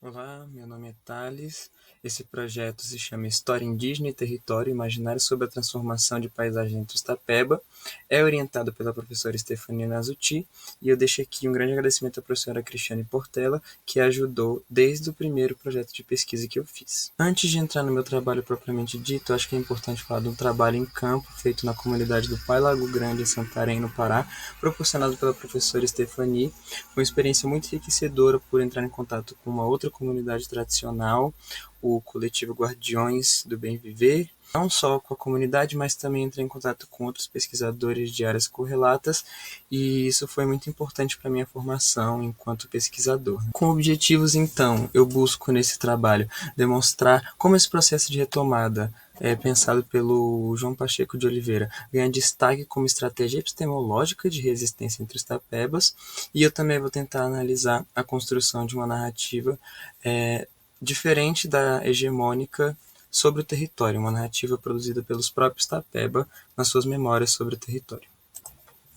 Olá, meu nome é Thales. Esse projeto se chama História Indígena e Território Imaginário sobre a Transformação de Paisagem em Tapeba. É orientado pela professora Stefania Nazuti e eu deixo aqui um grande agradecimento à professora Cristiane Portela, que ajudou desde o primeiro projeto de pesquisa que eu fiz. Antes de entrar no meu trabalho propriamente dito, eu acho que é importante falar de um trabalho em campo feito na comunidade do Pai Lago Grande, em Santarém, no Pará, proporcionado pela professora Stefania. Foi uma experiência muito enriquecedora por entrar em contato com uma outra comunidade tradicional, o coletivo Guardiões do Bem Viver, não só com a comunidade, mas também entrei em contato com outros pesquisadores de áreas correlatas, e isso foi muito importante para a minha formação enquanto pesquisador. Com objetivos, então, eu busco nesse trabalho demonstrar como esse processo de retomada pensado pelo João Pacheco de Oliveira, ganha destaque como estratégia epistemológica de resistência entre os tapebas, e eu também vou tentar analisar a construção de uma narrativa diferente da hegemônica sobre o território, uma narrativa produzida pelos próprios tapeba nas suas memórias sobre o território.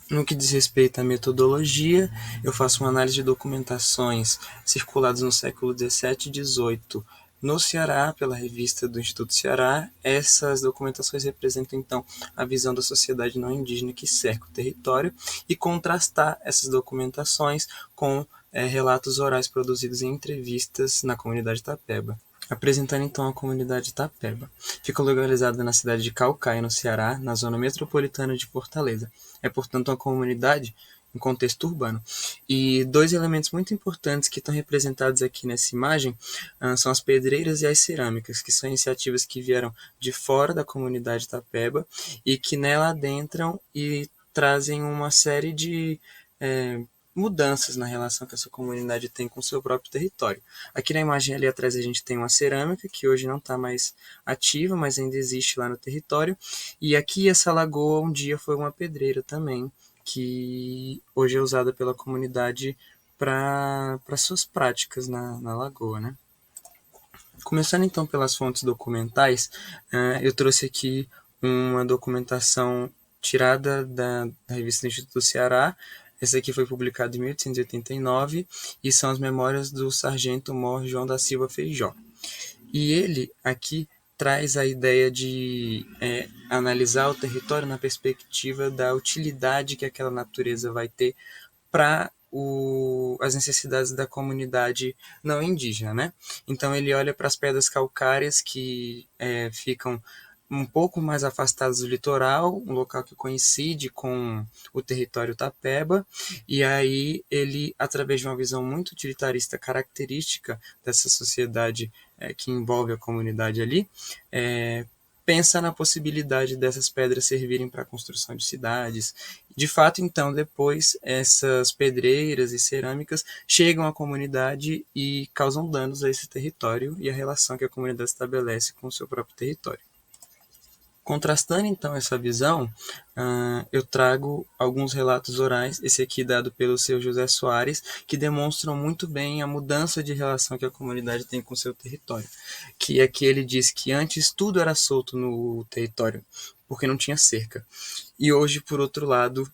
No que diz respeito à metodologia, eu faço uma análise de documentações circuladas no século XVII e XVIII no Ceará, pela revista do Instituto Ceará. Essas documentações representam, então, a visão da sociedade não indígena que cerca o território e contrastar essas documentações com relatos orais produzidos em entrevistas na comunidade tapeba. Apresentando então a comunidade Tapeba. Fica localizada na cidade de Caucaia, no Ceará, na zona metropolitana de Fortaleza. É, portanto, uma comunidade em contexto urbano. E dois elementos muito importantes que estão representados aqui nessa imagem são as pedreiras e as cerâmicas, que são iniciativas que vieram de fora da comunidade Tapeba e que nela adentram e trazem uma série de mudanças na relação que essa comunidade tem com o seu próprio território. Aqui na imagem ali atrás a gente tem uma cerâmica que hoje não está mais ativa, mas ainda existe lá no território. E aqui essa lagoa um dia foi uma pedreira também, que hoje é usada pela comunidade para suas práticas na lagoa, né? Começando então pelas fontes documentais, eu trouxe aqui uma documentação tirada da revista do Instituto do Ceará. Essa aqui foi publicada em 1889 e são as memórias do sargento Mor João da Silva Feijó. E ele aqui traz a ideia de analisar o território na perspectiva da utilidade que aquela natureza vai ter para as necessidades da comunidade não indígena, né? Então ele olha para as pedras calcárias que ficam um pouco mais afastadas do litoral, um local que coincide com o território Tapeba, e aí ele, através de uma visão muito utilitarista característica dessa sociedade que envolve a comunidade ali, pensa na possibilidade dessas pedras servirem para a construção de cidades. De fato, então, depois, essas pedreiras e cerâmicas chegam à comunidade e causam danos a esse território e a relação que a comunidade estabelece com o seu próprio território. Contrastando então essa visão, eu trago alguns relatos orais, esse aqui dado pelo seu José Soares, que demonstram muito bem a mudança de relação que a comunidade tem com o seu território. Que aqui ele diz que antes tudo era solto no território, porque não tinha cerca. E hoje, por outro lado,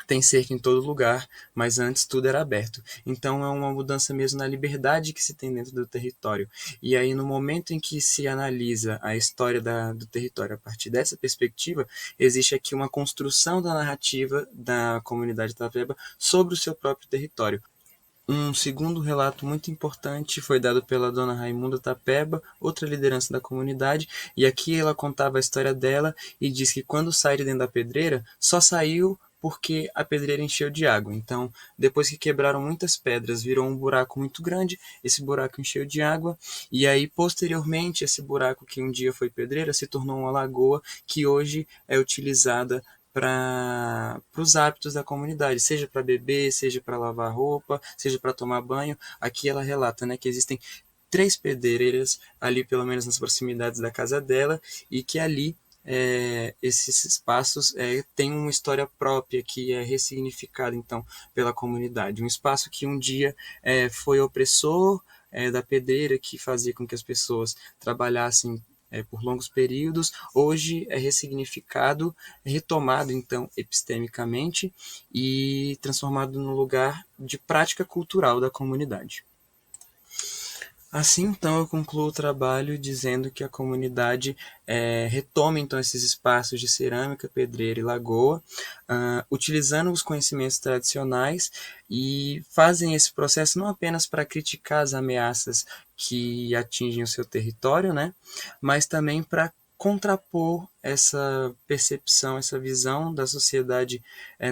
tem cerca em todo lugar, mas antes tudo era aberto. Então é uma mudança mesmo na liberdade que se tem dentro do território. E aí, no momento em que se analisa a história do território a partir dessa perspectiva, existe aqui uma construção da narrativa da comunidade Tapeba sobre o seu próprio território. Um segundo relato muito importante foi dado pela dona Raimunda Tapeba, outra liderança da comunidade, e aqui ela contava a história dela e diz que quando sai de dentro da pedreira, só saiu porque a pedreira encheu de água. Então, depois que quebraram muitas pedras, virou um buraco muito grande, esse buraco encheu de água, e aí, posteriormente, esse buraco que um dia foi pedreira se tornou uma lagoa que hoje é utilizada para os hábitos da comunidade, seja para beber, seja para lavar roupa, seja para tomar banho. Aqui ela relata, né, que existem 3 pedreiras ali, pelo menos nas proximidades da casa dela, e que ali esses espaços têm uma história própria que é ressignificada então pela comunidade. Um espaço que um dia foi opressor da pedreira, que fazia com que as pessoas trabalhassem por longos períodos, hoje é ressignificado, retomado então epistemicamente e transformado num lugar de prática cultural da comunidade. Assim, então, eu concluo o trabalho dizendo que a comunidade retoma, então, esses espaços de cerâmica, pedreira e lagoa, utilizando os conhecimentos tradicionais e fazem esse processo não apenas para criticar as ameaças que atingem o seu território, né, mas também para contrapor essa percepção, essa visão da sociedade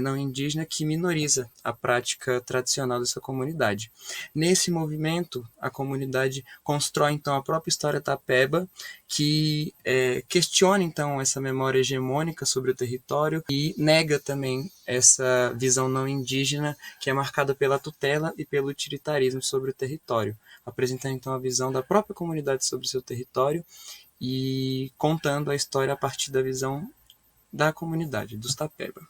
não indígena que minoriza a prática tradicional dessa comunidade. Nesse movimento, a comunidade constrói então a própria história tapeba, que questiona então essa memória hegemônica sobre o território e nega também essa visão não indígena que é marcada pela tutela e pelo utilitarismo sobre o território, apresentando então a visão da própria comunidade sobre o seu território e contando a história a partir da visão da comunidade, dos Tapeba.